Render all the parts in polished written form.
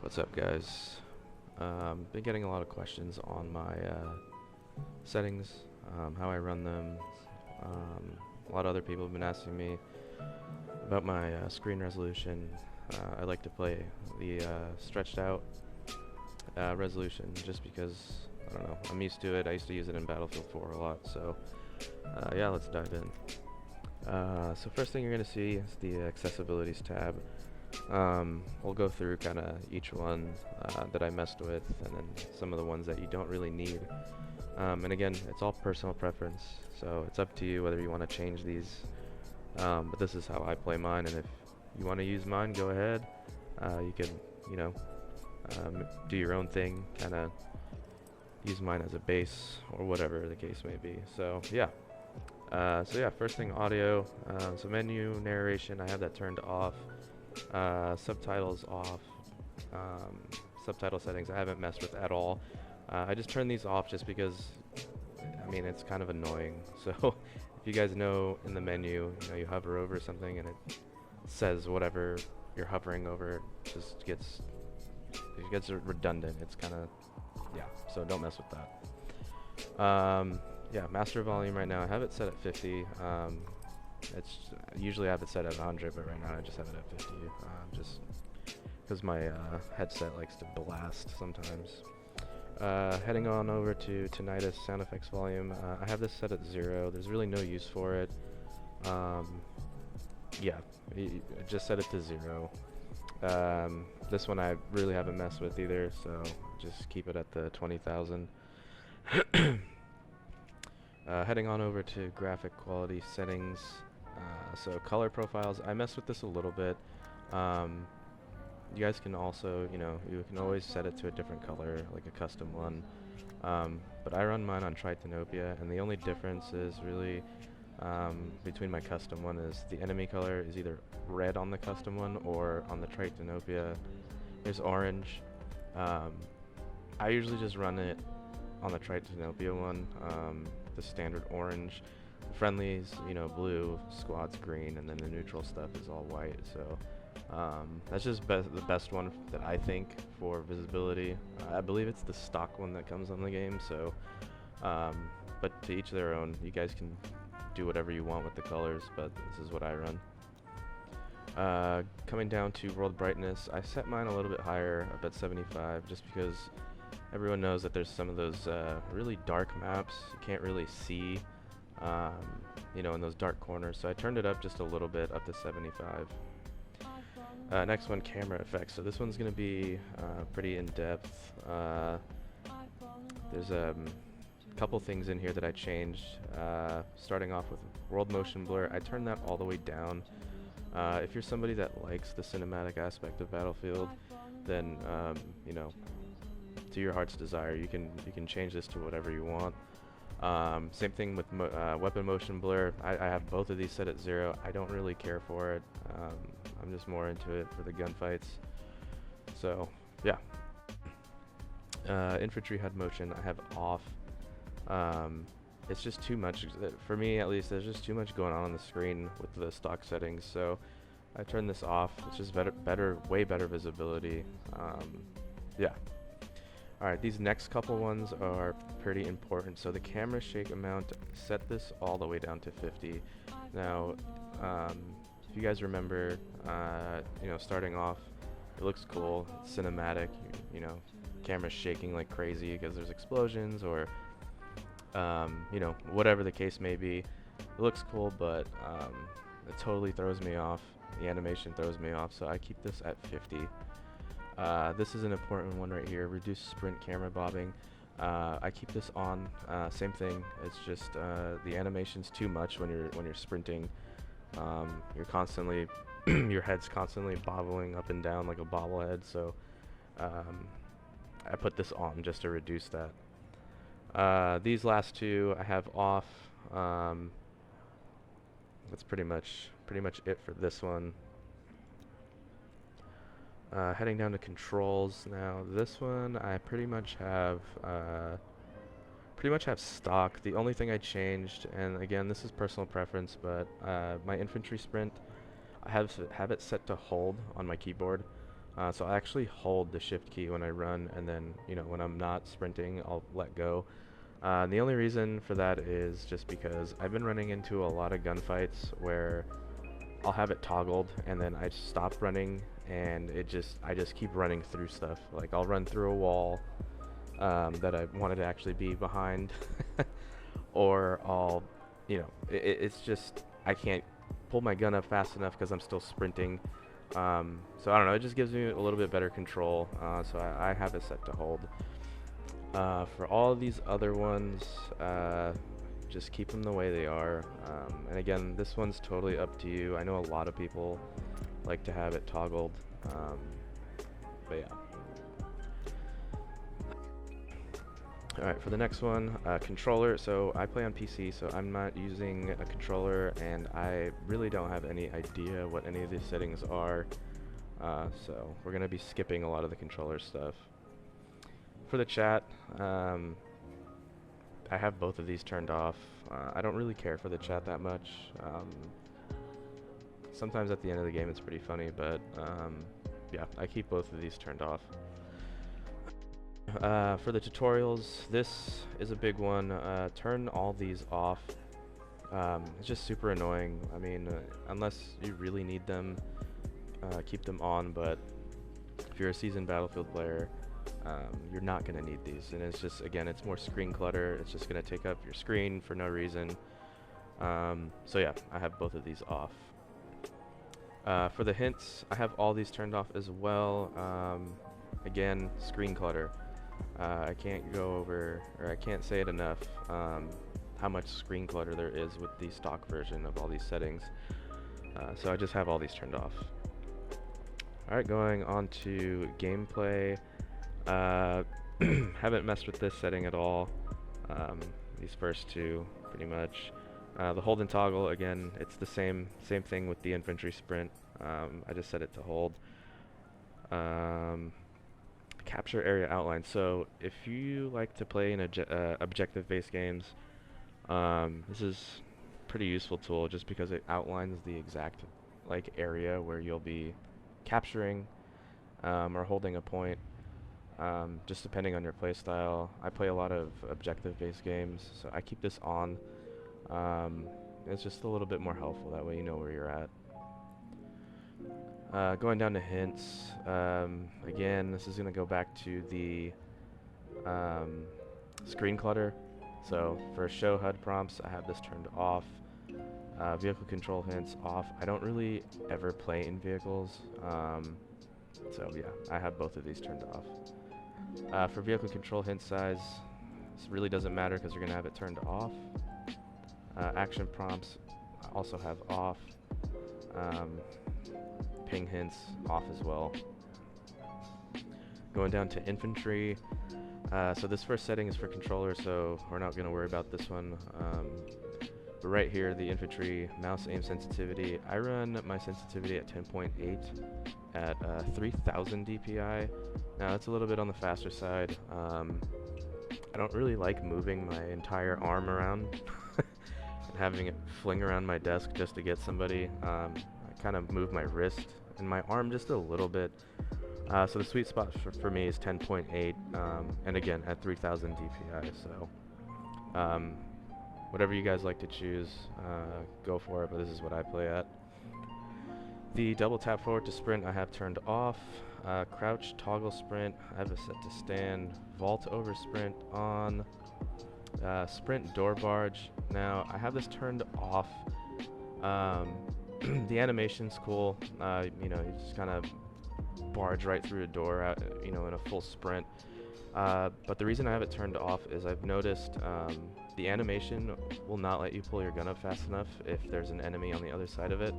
What's up, guys? Been getting a lot of questions on my settings, how I run them. A lot of other people have been asking me about my screen resolution. I like to play the stretched out resolution just because, I don't know, I'm used to it. I used to use it in Battlefield 4 a lot, so yeah, let's dive in. So first thing you're going to see is the accessibilities tab. We'll go through kind of each one that I messed with, and then some of the ones that you don't really need. And again, it's all personal preference, so it's up to you whether you want to change these. But this is how I play mine, and if you want to use mine, go ahead. You could, you know, do your own thing, kind of use mine as a base or whatever the case may be. So yeah. First thing, audio. So menu narration, I have that turned off. Subtitles off. Subtitle settings I haven't messed with at all. I just turned these off just because, I mean, it's kind of annoying. So if you guys know, in the menu, you hover over something and it says whatever you're hovering over, it gets redundant. It's kind of, yeah, so don't mess with that. Yeah, master volume right now, I have it set at 50. Usually I have it set at 100, but right now I just have it at 50, just because my headset likes to blast sometimes. Heading on over to tinnitus sound effects volume, I have this set at 0. There's really no use for it. Yeah, I just set it to 0. This one I really haven't messed with either, so just keep it at the 20,000. Heading on over to graphic quality settings. So color profiles, I messed with this a little bit. You guys can also, you can always set it to a different color, like a custom one. But I run mine on Tritanopia, and the only difference is really between my custom one is the enemy color is either red on the custom one, or on the Tritanopia is orange. I usually just run it on the Tritanopia one, the standard orange. Friendlies, blue, squads green, and then the neutral stuff is all white. So that's just the best one that I think for visibility. I believe it's the stock one that comes on the game. So, but to each their own. You guys can do whatever you want with the colors, but this is what I run. Coming down to world brightness, I set mine a little bit higher, up at 75, just because everyone knows that there's some of those really dark maps you can't really see. In those dark corners, so I turned it up just a little bit, up to 75. Next one, camera effects. So this one's going to be pretty in-depth. There's a couple things in here that I changed. Starting off with world motion blur, I turned that all the way down. If you're somebody that likes the cinematic aspect of Battlefield, then to your heart's desire, you can change this to whatever you want. Same thing with weapon motion blur. I have both of these set at 0. I don't really care for it. I'm just more into it for the gunfights. So, yeah. Infantry HUD motion I have off. It's just too much. For me, at least, there's just too much going on the screen with the stock settings. So, I turned this off. It's just way better visibility. Yeah. Alright, these next couple ones are pretty important. So the camera shake amount, set this all the way down to 50. Now, if you guys remember, starting off, it looks cool, it's cinematic, camera's shaking like crazy because there's explosions or, whatever the case may be. It looks cool, but it totally throws me off. The animation throws me off, so I keep this at 50. This is an important one right here, reduce sprint camera bobbing. I keep this on, same thing, it's just the animation's too much when you're sprinting. You're constantly, your head's constantly bobbling up and down like a bobblehead, so I put this on just to reduce that. These last two I have off. That's pretty much it for this one. Heading down to controls now. This one I pretty much have stock. The only thing I changed, and again this is personal preference, but my infantry sprint, I have it set to hold on my keyboard. So I actually hold the shift key when I run, and then, you know, when I'm not sprinting, I'll let go. The only reason for that is just because I've been running into a lot of gunfights where I'll have it toggled and then I stop running and I just keep running through stuff. Like I'll run through a wall that I wanted to actually be behind, or I'll, you know, it's just I can't pull my gun up fast enough because I'm still sprinting. So I don't know, it just gives me a little bit better control. So I have it set to hold. For all of these other ones, just keep them the way they are. And again, this one's totally up to you. I know a lot of people like to have it toggled, but yeah. Alright, for the next one, controller. So I play on PC, so I'm not using a controller, and I really don't have any idea what any of these settings are. So we're going to be skipping a lot of the controller stuff. For the chat, I have both of these turned off. I don't really care for the chat that much. Sometimes at the end of the game it's pretty funny, but yeah, I keep both of these turned off. For the tutorials, this is a big one. Turn all these off. It's just super annoying. I mean, unless you really need them, keep them on, but if you're a seasoned Battlefield player, you're not going to need these. And it's just, again, it's more screen clutter. It's just going to take up your screen for no reason. So yeah, I have both of these off. For the hints, I have all these turned off as well. Again, screen clutter. I can't go over, or I can't say it enough, how much screen clutter there is with the stock version of all these settings. So I just have all these turned off. Alright, going on to gameplay. Haven't messed with this setting at all. These first two, pretty much. The hold and toggle, again, it's the same thing with the infantry sprint. I just set it to hold. Capture area outline. So if you like to play in objective-based games, this is a pretty useful tool just because it outlines the exact area where you'll be capturing or holding a point. Just depending on your playstyle. I play a lot of objective-based games, so I keep this on. It's just a little bit more helpful, that way you know where you're at. Going down to hints, again, this is going to go back to the screen clutter. So for show HUD prompts, I have this turned off. Vehicle control hints off. I don't really ever play in vehicles, so yeah, I have both of these turned off. For vehicle control hint size, this really doesn't matter because you're going to have it turned off. Action prompts I also have off. Ping hints off as well. Going down to infantry, so this first setting is for controller, so we're not going to worry about this one. But right here, the infantry mouse aim sensitivity, I run my sensitivity at 10.8 at 3000 DPI. Now that's a little bit on the faster side. I don't really like moving my entire arm around and having it fling around my desk just to get somebody. I kind of move my wrist and my arm just a little bit. So the sweet spot for me is 10.8, and again at 3000 DPI. So whatever you guys like to choose, go for it, but this is what I play at. The double tap forward to sprint I have turned off. Crouch toggle sprint I have it set to stand. Vault over sprint on. Sprint door barge, now I have this turned off. The animation's cool. You know, you just kind of barge right through a door, you know, in a full sprint. But the reason I have it turned off is I've noticed the animation will not let you pull your gun up fast enough if there's an enemy on the other side of it.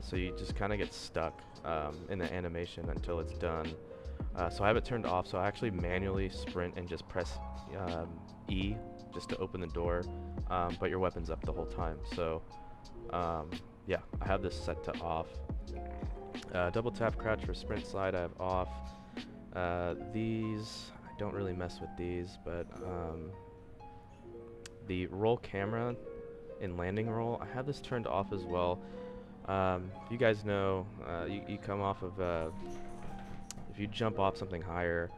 So you just kind of get stuck in the animation until it's done. So I have it turned off, so I actually manually sprint and just press E just to open the door, but your weapon's up the whole time. So yeah, I have this set to off. Double tap crouch for sprint slide I have off. These, I don't really mess with these, but the roll camera in landing roll, I have this turned off as well. You guys know, you come off of if you jump off something higher,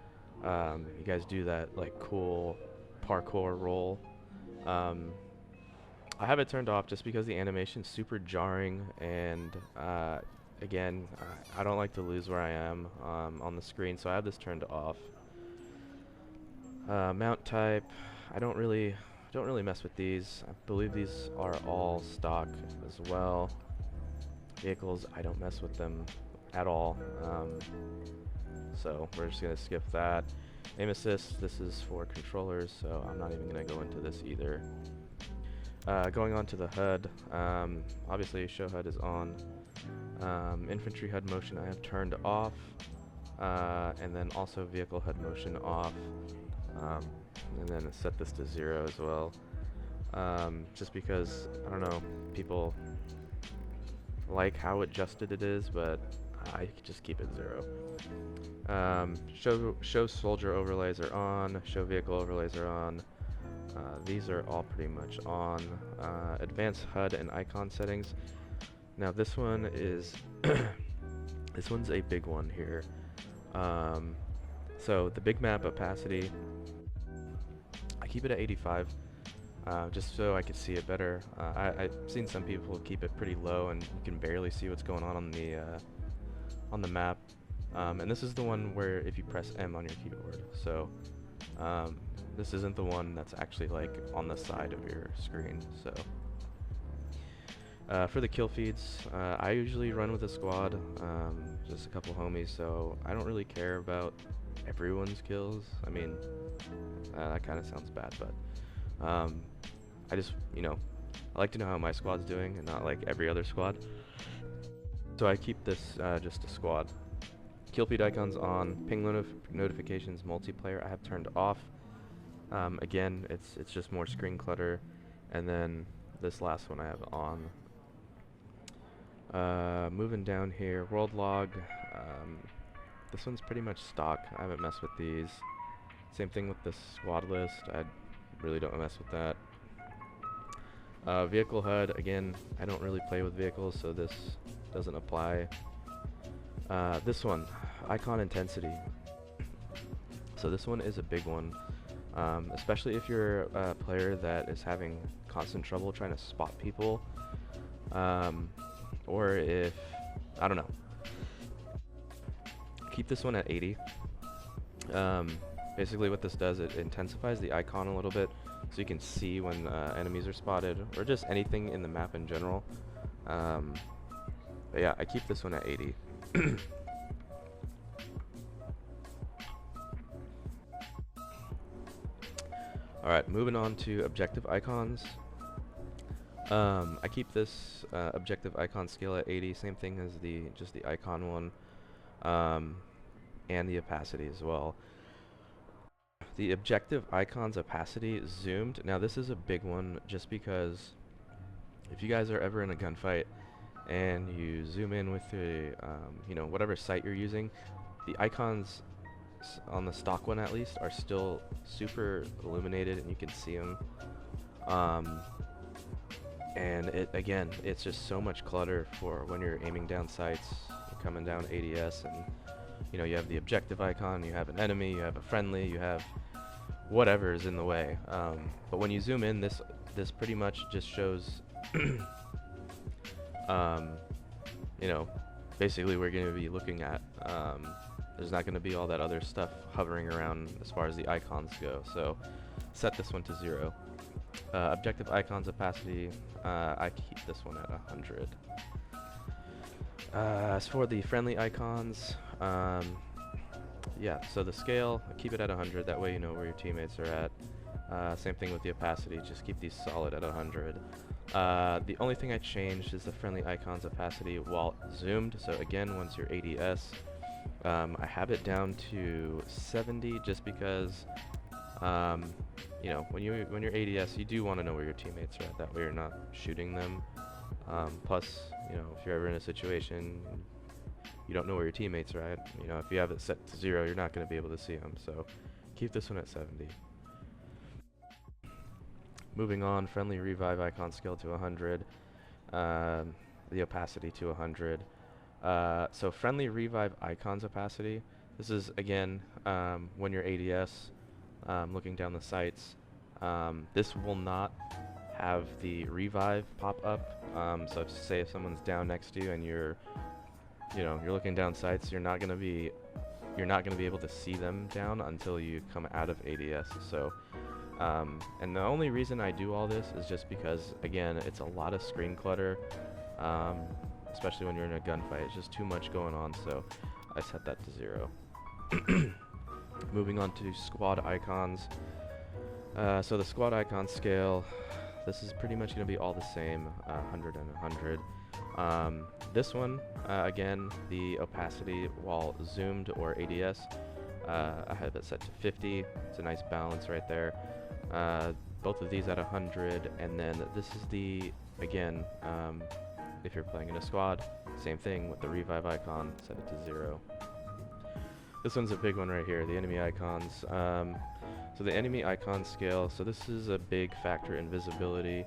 you guys do that like cool parkour roll. Um, I have it turned off just because the animation's super jarring, and again, I don't like to lose where I am on the screen, so I have this turned off. Mount type, I don't really mess with these. I believe these are all stock as well. Vehicles, I don't mess with them at all. So we're just gonna skip that. Aim assist, this is for controllers, so I'm not even gonna go into this either. Going on to the HUD, obviously show HUD is on. Infantry HUD motion I have turned off, and then also vehicle HUD motion off, and then set this to 0 as well. Just because, I don't know, people like how adjusted it is, but I just keep it 0. Show soldier overlays are on, show vehicle overlays are on. These are all pretty much on. Advanced HUD and icon settings. Now this one is this one's a big one here. So the big map opacity, I keep it at 85, just so I could see it better. I've seen some people keep it pretty low, and you can barely see what's going on the map. And this is the one where if you press M on your keyboard. So this isn't the one that's actually like on the side of your screen. So for the kill feeds, I usually run with a squad, just a couple homies, so I don't really care about everyone's kills. I mean, that kind of sounds bad, but I just, I like to know how my squad's doing and not like every other squad. So I keep this just a squad. Kill feed icons on, ping notifications, multiplayer I have turned off. Again, it's just more screen clutter, and then this last one I have on. Moving down here, world log. This one's pretty much stock. I haven't messed with these. Same thing with the squad list. I really don't mess with that. Vehicle HUD, again, I don't really play with vehicles, so this doesn't apply. This one, icon intensity. So this one is a big one, especially if you're a player that is having constant trouble trying to spot people, or if, I don't know. Keep this one at 80. Basically what this does, it intensifies the icon a little bit so you can see when enemies are spotted, or just anything in the map in general. But yeah, I keep this one at 80. Alright, moving on to objective icons. I keep this objective icon scale at 80, same thing as just the icon one, and the opacity as well. The objective icon's opacity zoomed. Now this is a big one just because if you guys are ever in a gunfight and you zoom in with the whatever sight you're using, the icons on the stock one at least are still super illuminated and you can see them. And it's just so much clutter for when you're aiming down sights, you're coming down ADS, and you have the objective icon, you have an enemy, you have a friendly, you have whatever is in the way. But when you zoom in, this pretty much just shows basically we're going to be looking at. There's not going to be all that other stuff hovering around as far as the icons go. So set this one to 0. Objective icons opacity, I keep this one at 100. As for the friendly icons, yeah, so the scale, I keep it at 100, that way you know where your teammates are at. Same thing with the opacity, just keep these solid at 100. The only thing I changed is the friendly icons opacity while zoomed, so again, once you're ADS, I have it down to 70 just because when you're ADS, you do want to know where your teammates are at. That way, you're not shooting them. Plus, if you're ever in a situation you don't know where your teammates are at, if you have it set to 0, you're not going to be able to see them. So, keep this one at 70. Moving on, friendly revive icon scale to 100. The opacity to 100. So friendly revive icons opacity. This is, again, when you're ADS, looking down the sights. This will not have the revive pop up. So if someone's down next to you and you're looking down sights, you're not gonna be able to see them down until you come out of ADS. So, and the only reason I do all this is just because, again, it's a lot of screen clutter, especially when you're in a gunfight. It's just too much going on, so I set that to 0. Moving on to squad icons. So the squad icon scale, this is pretty much going to be all the same, 100 and 100. This one, again, the opacity while zoomed or ADS, I have it set to 50. It's a nice balance right there. Both of these at 100, and then this is the, again, if you're playing in a squad, same thing with the revive icon, set it to 0. This one's a big one right here, the enemy icons. So the enemy icon scale, so this is a big factor in visibility.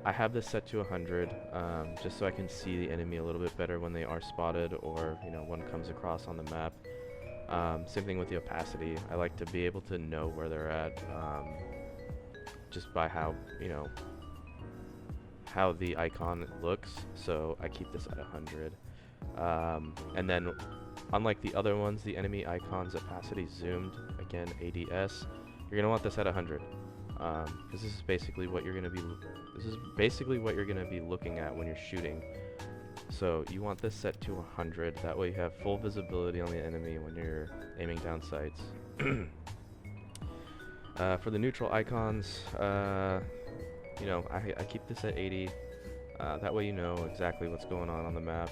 I have this set to 100, just so I can see the enemy a little bit better when they are spotted, or one comes across on the map. Same thing with the opacity. I like to be able to know where they're at, just by how how the icon looks. So I keep this at 100, and then unlike the other ones, the enemy icons opacity zoomed, again ADS, you're gonna want this at 100, because this is basically what you're gonna be looking at when you're shooting. So you want this set to 100. That way you have full visibility on the enemy when you're aiming down sights. For the neutral icons, I keep this at 80. That way you know exactly what's going on the map,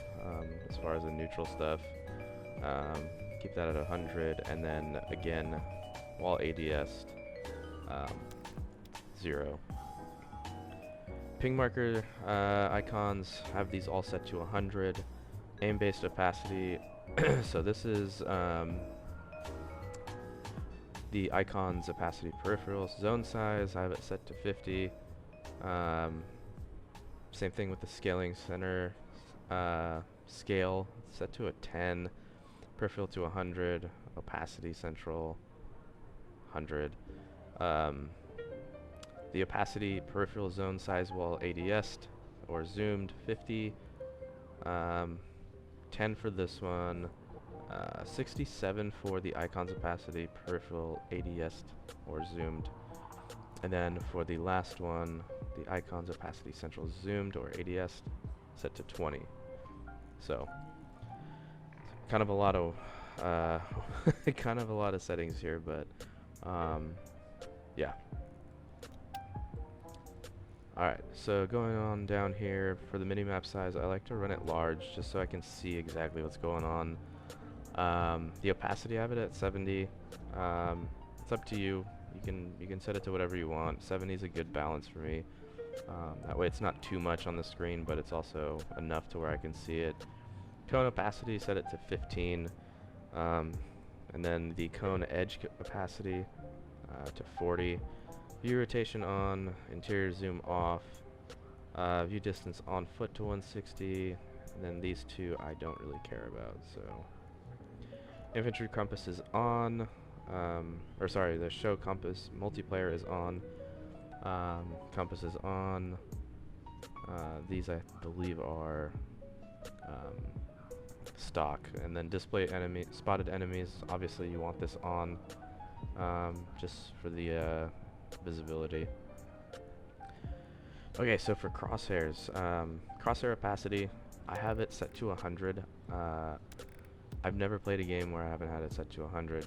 as far as the neutral stuff. Keep that at 100, and then again, while ADS'd, 0. Ping marker icons, have these all set to 100. Aim-based opacity, so this is the icon's opacity peripherals. Zone size, I have it set to 50. Same thing with the scaling center scale, set to a 10. Peripheral to 100. Opacity central 100. The opacity peripheral zone size while ADS'd or zoomed 50. 10 for this one. 67 for the icon's opacity peripheral ADS'd or zoomed. And then for the last one, the icon's opacity central zoomed or ADS'd, set to 20. So kind of a lot of settings here, but yeah. Alright, so going on down here, for the minimap size, I like to run it large just so I can see exactly what's going on. The opacity, I have it at 70. It's up to you. You can set it to whatever you want. 70 is a good balance for me. That way it's not too much on the screen, but it's also enough to where I can see it. Cone opacity, set it to 15. And then the cone edge opacity to 40. View rotation on, interior zoom off, view distance on foot to 160, and then these two I don't really care about. So infantry compass is on, or sorry, the show compass multiplayer is on, compass is on. These I believe are stock, and then display spotted enemies. Obviously you want this on, just for the visibility. Okay, so for crosshairs, crosshair opacity, I have it set to 100. I've never played a game where I haven't had it set to 100.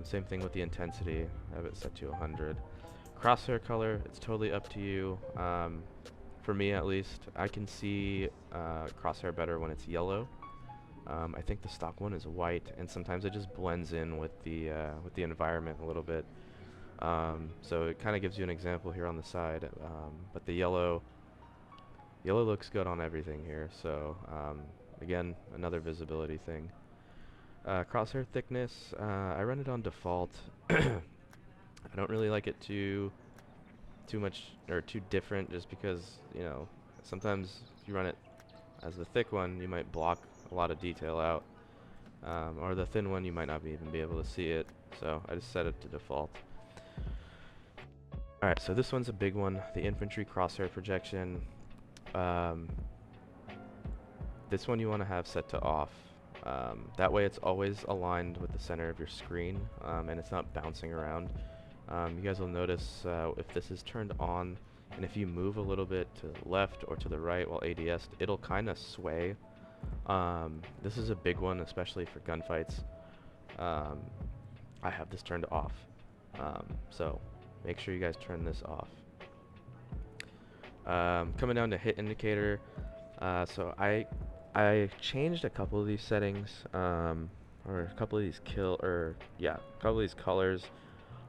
Same thing with the intensity, I have it set to 100. Crosshair color, it's totally up to you. For me at least, I can see crosshair better when it's yellow. I think the stock one is white, and sometimes it just blends in with the environment a little bit. So it kind of gives you an example here on the side, but the yellow looks good on everything here. So again, another visibility thing. Crosshair thickness, I run it on default. I don't really like it too much or too different, just because sometimes if you run it as the thick one, you might block a lot of detail out. or the thin one you might not even be able to see it, so I just set it to default. Alright, so this one's a big one, the infantry crosshair projection. This one you want to have set to off. That way it's always aligned with the center of your screen, and it's not bouncing around. You guys will notice if this is turned on, and if you move a little bit to the left or to the right while ADS, it'll kind of sway. This is a big one, especially for gunfights. I have this turned off, so make sure you guys turn this off. Coming down to hit indicator, so I changed a couple of these settings, or a couple of these a couple of these colors.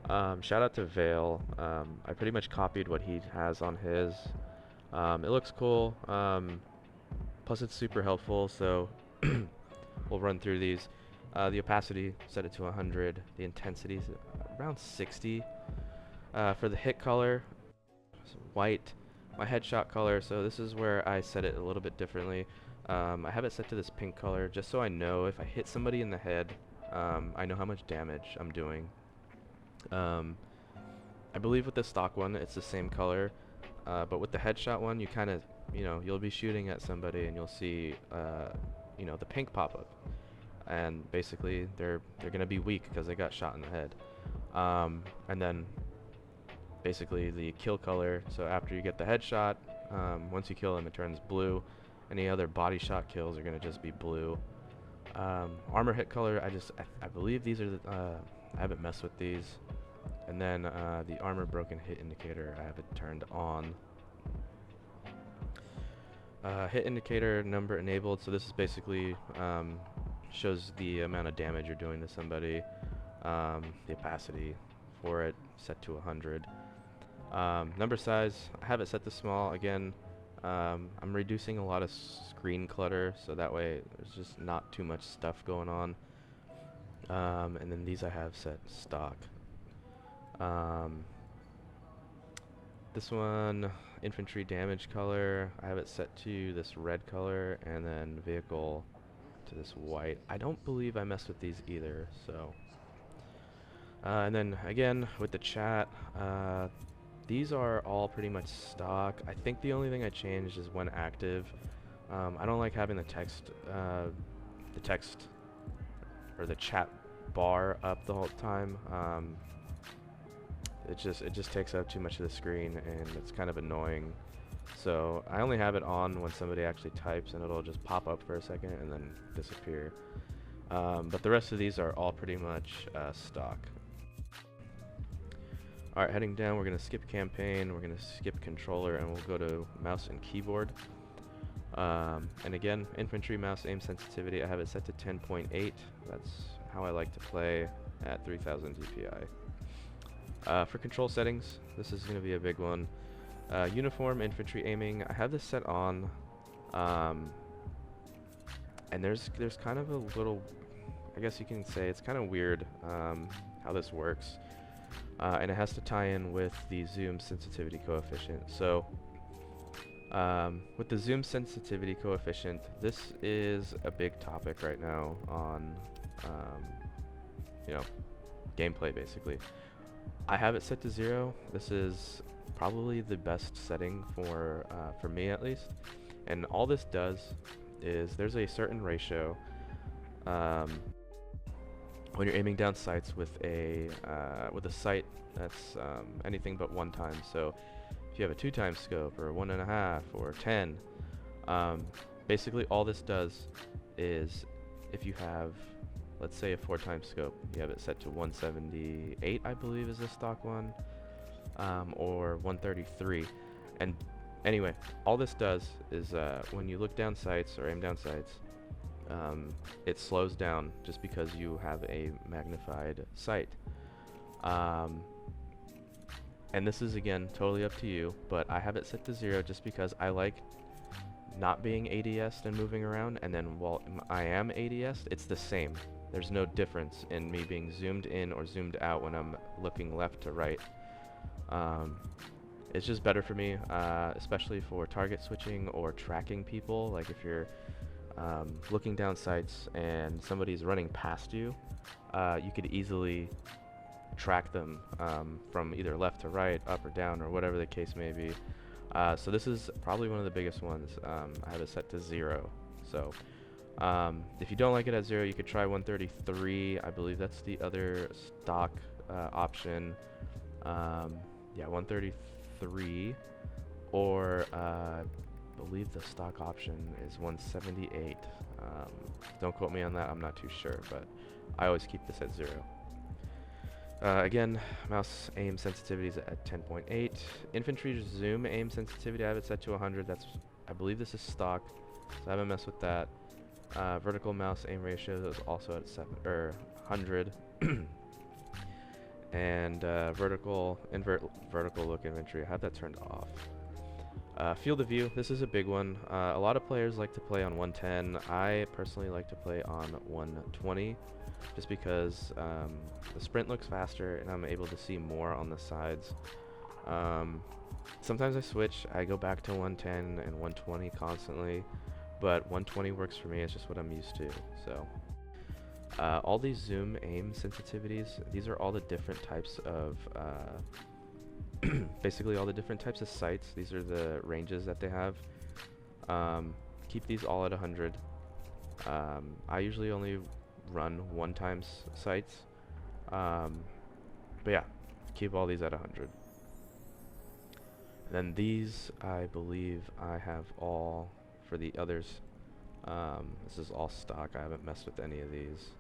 Shout out to Vale. I pretty much copied what he has on his. It looks cool. Plus it's super helpful, so we'll run through these. The opacity, set it to 100. The intensity is around 60. For the hit color, white. My headshot color, so this is where I set it a little bit differently. I have it set to this pink color just so I know if I hit somebody in the head, I know how much damage I'm doing. I believe with the stock one it's the same color, but with the headshot one you kind of, you'll be shooting at somebody and you'll see the pink pop up, and basically they're gonna be weak because they got shot in the head. And then basically the kill color, so after you get the headshot, once you kill them it turns blue. Any other body shot kills are gonna just be blue. Armor hit color, I believe these are the, I haven't messed with these. And then the armor broken hit indicator, I have it turned on. Hit indicator number enabled, so this is basically shows the amount of damage you're doing to somebody. The opacity for it set to 100. Number size, I have it set to small. Again, I'm reducing a lot of screen clutter, so that way there's just not too much stuff going on. And then these I have set stock. This one, infantry damage color, I have it set to this red color, and then vehicle to this white. I don't believe I messed with these either, so. And then again, with the chat, these are all pretty much stock. I think the only thing I changed is when active. I don't like having the text or the chat bar up the whole time. It just takes up too much of the screen and it's kind of annoying. So I only have it on when somebody actually types, and it'll just pop up for a second and then disappear. But the rest of these are all pretty much stock. Alright, heading down, we're going to skip campaign, we're going to skip controller, and we'll go to mouse and keyboard. And again, infantry mouse aim sensitivity, I have it set to 10.8. That's how I like to play at 3000 DPI. For control settings, this is going to be a big one. Uniform infantry aiming, I have this set on, and there's kind of a little, I guess you can say it's kind of weird how this works. And it has to tie in with the zoom sensitivity coefficient. So with the zoom sensitivity coefficient, this is a big topic right now on gameplay basically. I have it set to 0. This is probably the best setting for me at least. And all this does is there's a certain ratio when you're aiming down sights with a sight that's anything but 1 time. So if you have a 2 times scope or 1.5 or 10, basically all this does is if you have, let's say, a 4 times scope, you have it set to 178, I believe is the stock one, or 133. And anyway, all this does is when you look down sights or aim down sights, it slows down just because you have a magnified sight. And this is again totally up to you, but I have it set to 0 just because I like not being ADS'd and moving around, and then while I am ADS'd, it's the same. There's no difference in me being zoomed in or zoomed out when I'm looking left to right. It's just better for me, especially for target switching or tracking people. Like if you're looking down sights and somebody's running past you, you could easily track them from either left to right, up or down, or whatever the case may be. So this is probably one of the biggest ones. I have it set to 0. So if you don't like it at 0, you could try 133. I believe that's the other stock option. Yeah, 133. Or I believe the stock option is 178. Don't quote me on that, I'm not too sure, but I always keep this at 0. Again, mouse aim sensitivity is at 10.8. Infantry zoom aim sensitivity, I have it set to 100. I believe this is stock, so I haven't messed with that. Vertical mouse aim ratio is also at 100. And vertical look infantry, I have that turned off. Field of view, this is a big one. A lot of players like to play on 110. I personally like to play on 120, just because the sprint looks faster and I'm able to see more on the sides. Sometimes I switch, I go back to 110 and 120 constantly, but 120 works for me, it's just what I'm used to. So all these zoom aim sensitivities, these are all the different types of basically all the different types of sights. These are the ranges that they have. Keep these all at 100. I usually only run 1x sights, but yeah, keep all these at 100. And then these, I believe I have all for the others. This is all stock, I haven't messed with any of these.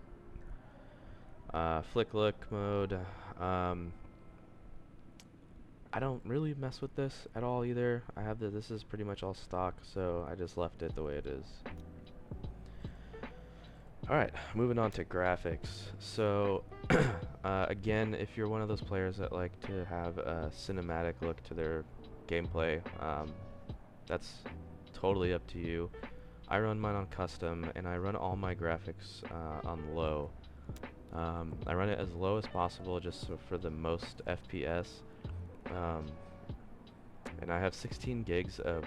Flick look mode, I don't really mess with this at all either. This is pretty much all stock, so I just left it the way it is. Alright, moving on to graphics. So, again, if you're one of those players that like to have a cinematic look to their gameplay, that's totally up to you. I run mine on custom, and I run all my graphics on low. I run it as low as possible just so for the most FPS. And I have 16 gigs of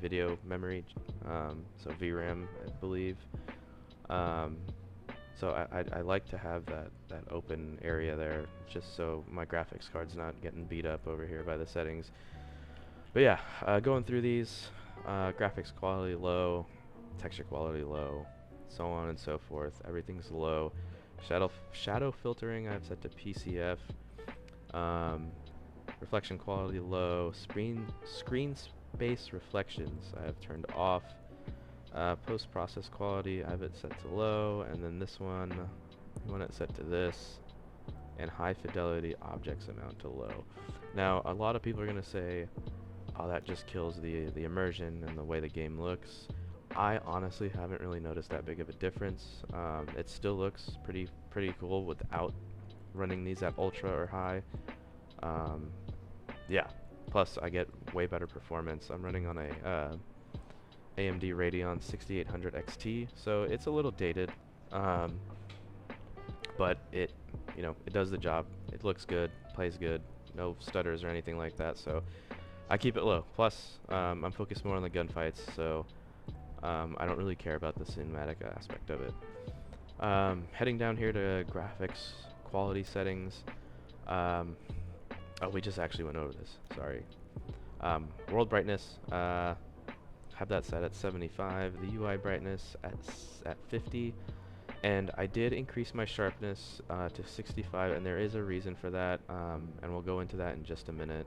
video memory, so VRAM, I believe. So I like to have that open area there, just so my graphics card's not getting beat up over here by the settings. But yeah, going through these, graphics quality low, texture quality low, so on and so forth. Everything's low. Shadow filtering I've set to PCF. Reflection quality low. Screen space reflections I have turned off. Post-process quality I have it set to low, and then this one, I want it set to this, and high fidelity objects amount to low. Now, a lot of people are going to say, oh, that just kills the immersion and the way the game looks. I honestly haven't really noticed that big of a difference. It still looks pretty cool without running these at ultra or high. Yeah, plus I get way better performance. I'm running on a AMD Radeon 6800 XT, so it's a little dated, but it does the job. It looks good, plays good, no stutters or anything like that, so I keep it low. Plus, I'm focused more on the gunfights, so I don't really care about the cinematic aspect of it. Heading down here to graphics, quality settings. Oh, we just actually went over this, sorry. World brightness, have that set at 75, the UI brightness at 50, and I did increase my sharpness to 65, and there is a reason for that, and we'll go into that in just a minute.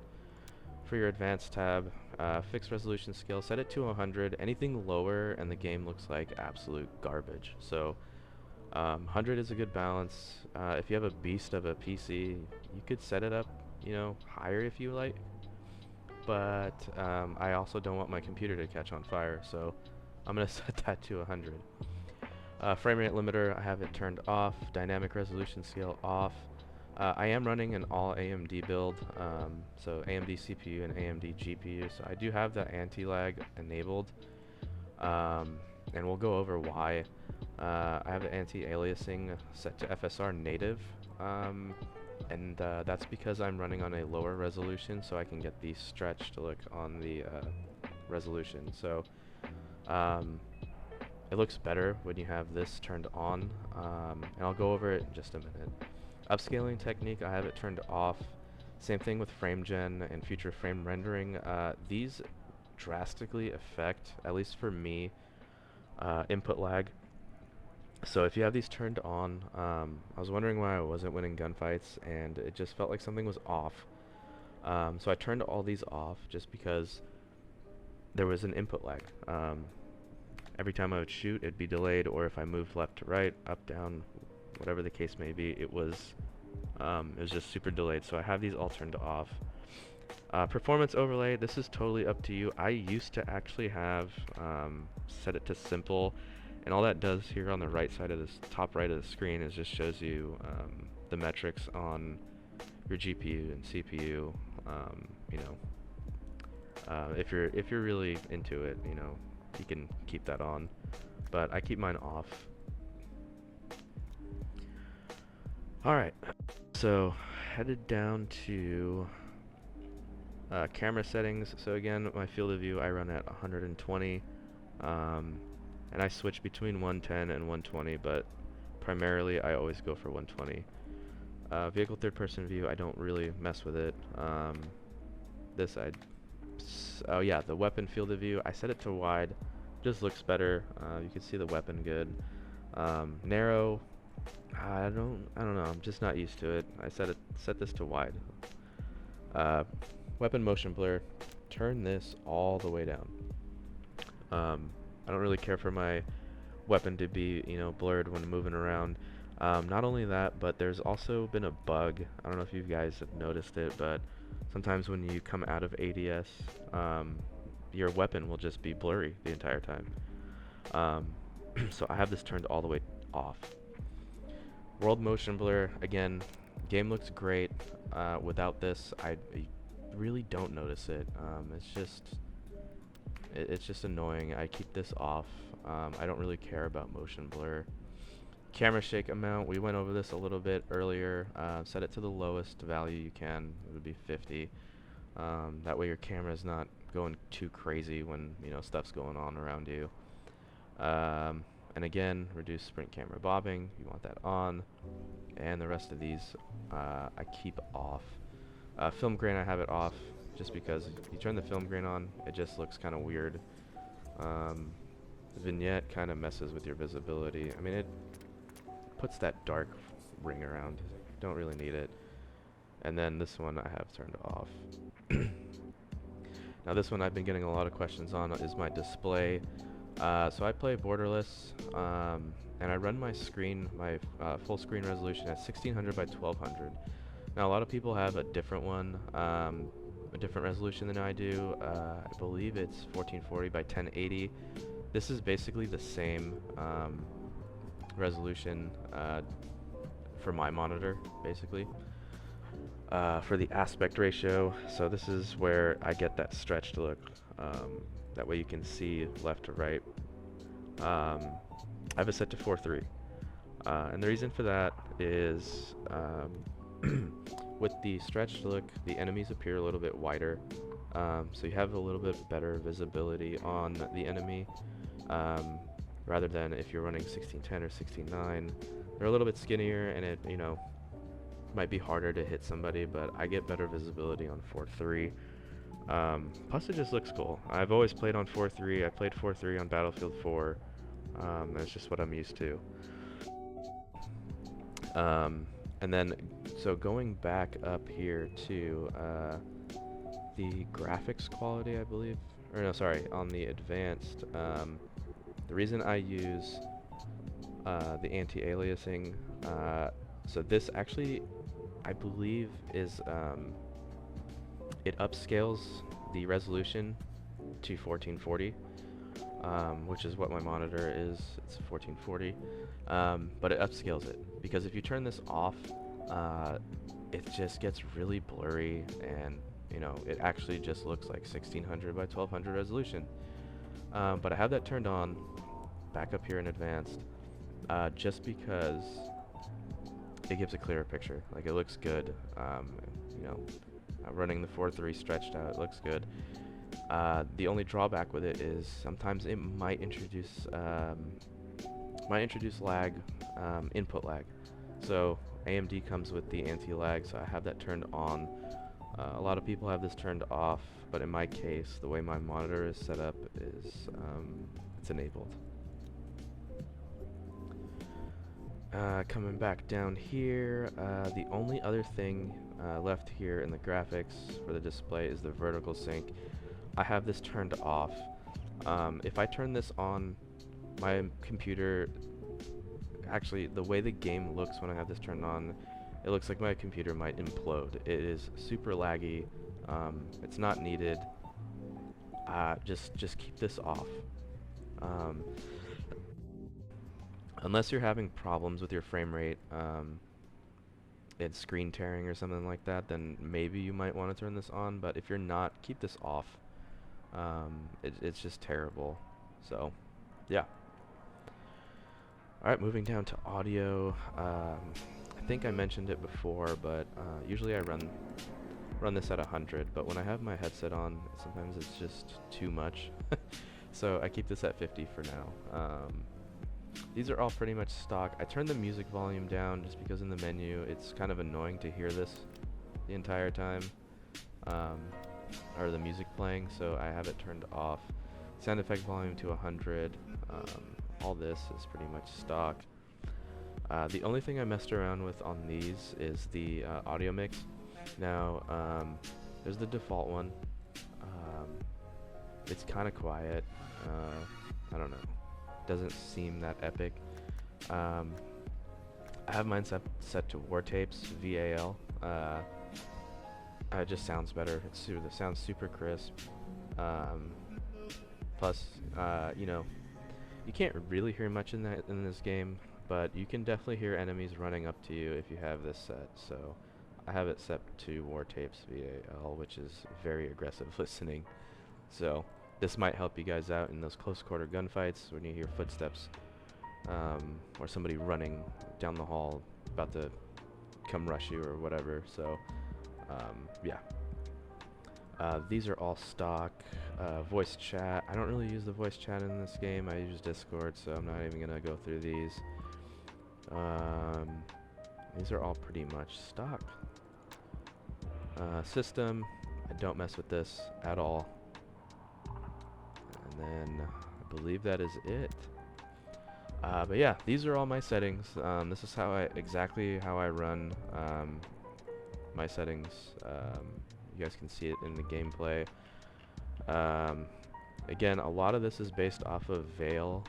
For your advanced tab, fixed resolution scale, set it to 100. Anything lower and the game looks like absolute garbage, so 100 is a good balance. If you have a beast of a PC, you could set it up higher if you like, but I also don't want my computer to catch on fire, so I'm gonna set that to 100. Frame rate limiter, I have it turned off. Dynamic resolution scale off. I am running an all AMD build, so AMD CPU and AMD GPU, so I do have the anti-lag enabled, and we'll go over why. I have the anti-aliasing set to FSR native, and that's because I'm running on a lower resolution, so I can get the stretch to look on the resolution. So it looks better when you have this turned on, and I'll go over it in just a minute. Upscaling technique, I have it turned off. Same thing with frame gen and future frame rendering. These drastically affect, at least for me, input lag. So if you have these turned on, I was wondering why I wasn't winning gunfights, and it just felt like something was off. So I turned all these off just because there was an input lag. Every time I would shoot, it'd be delayed, or if I moved left to right, up, down, whatever the case may be, it was just super delayed. So I have these all turned off. Performance overlay, this is totally up to you. I used to actually have set it to simple, and all that does here on the right side of this top right of the screen is just shows you the metrics on your GPU and CPU. You know, if you're really into it, you know, you can keep that on, but I keep mine off. Alright, so headed down to camera settings. So again, my field of view I run at 120, and I switch between 110 and 120, but primarily I always go for 120. Vehicle third person view, I don't really mess with it. Oh yeah, the weapon field of view, I set it to wide, just looks better. You can see the weapon good. Narrow, I don't know, I'm just not used to it. I set this to wide. Weapon motion blur, turn this all the way down. I don't really care for my weapon to be, you know, blurred when moving around. Not only that, but there's also been a bug. I don't know if you guys have noticed it, but sometimes when you come out of ADS, your weapon will just be blurry the entire time. So I have this turned all the way off. World motion blur, again, game looks great. Without this, I really don't notice it. It's just annoying. I keep this off. I don't really care about motion blur. Camera shake amount, we went over this a little bit earlier. Set it to the lowest value you can. It would be 50. That way your camera is not going too crazy when, you know, stuff's going on around you. And again, reduce sprint camera bobbing, you want that on. And the rest of these I keep off. Film grain, I have it off just because if you turn the film grain on, it just looks kind of weird. Vignette kind of messes with your visibility. I mean, it puts that dark ring around. Don't really need it. And then this one I have turned off. Now this one I've been getting a lot of questions on is my display. So I play borderless, and I run my screen, my full screen resolution at 1600 by 1200. Now a lot of people have a different one, a different resolution than I do. I believe it's 1440 by 1080. This is basically the same resolution for my monitor, basically. For the aspect ratio, so this is where I get that stretched look. That way you can see left to right. I have it set to 4:3, and the reason for that is with the stretched look, the enemies appear a little bit wider, so you have a little bit better visibility on the enemy, rather than if you're running 1610 or 16:9. They're a little bit skinnier, and it, you know, might be harder to hit somebody, but I get better visibility on 4:3. Plus it just looks cool. I've always played on 4:3. I played 4:3 on Battlefield 4. That's just what I'm used to. And then, so going back up here to the graphics quality, I believe, or no, sorry, on the advanced, the reason I use the anti-aliasing, so this actually, I believe, is it upscales the resolution to 1440, which is what my monitor is. It's 1440, but it upscales it because if you turn this off, it just gets really blurry, and you know, it actually just looks like 1600 by 1200 resolution. But I have that turned on back up here in advanced, just because it gives a clearer picture. Like, it looks good. You know, running the 4:3 stretched out, it looks good. The only drawback with it is sometimes it might introduce might introduce lag, input lag. So AMD comes with the anti-lag, so I have that turned on. A lot of people have this turned off, but in my case, the way my monitor is set up is it's enabled. Coming back down here, the only other thing left here in the graphics for the display is the vertical sync. I have this turned off. If I turn this on, my computer, actually the way the game looks when I have this turned on, it looks like my computer might implode. It is super laggy. It's not needed. Just keep this off. Unless you're having problems with your frame rate, it's screen tearing or something like that, then maybe you might want to turn this on. But if you're not, keep this off. It's just terrible. So, yeah. Alright, moving down to audio. I think I mentioned it before, but usually I run this at 100, but when I have my headset on, sometimes it's just too much. So I keep this at 50 for now. These are all pretty much stock. I turned the music volume down just because in the menu it's kind of annoying to hear this the entire time, or the music playing, so I have it turned off. Sound effect volume to 100. All this is pretty much stock. The only thing I messed around with on these is the audio mix. Now, there's the default one. It's kind of quiet. I don't know. Doesn't seem that epic. I have mine set to War Tapes, VAL. It just sounds better. It sounds super crisp. Plus, you know, you can't really hear much in this game, but you can definitely hear enemies running up to you if you have this set. So I have it set to War Tapes VAL, which is very aggressive listening. So this might help you guys out in those close quarter gunfights when you hear footsteps, or somebody running down the hall about to come rush you or whatever. So yeah. These are all stock. Voice chat. I don't really use the voice chat in this game. I use Discord, so I'm not even gonna go through these. These are all pretty much stock. System. I don't mess with this at all. And then I believe that is it. But yeah, these are all my settings. This is exactly how I run my settings. You guys can see it in the gameplay. Again, a lot of this is based off of Vale.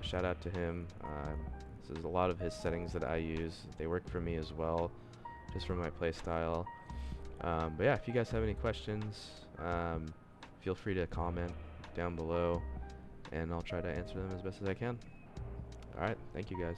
Shout out to him. This is a lot of his settings that I use. They work for me as well, just for my playstyle. But yeah, if you guys have any questions, feel free to comment down below, and I'll try to answer them as best as I can. Alright, thank you guys.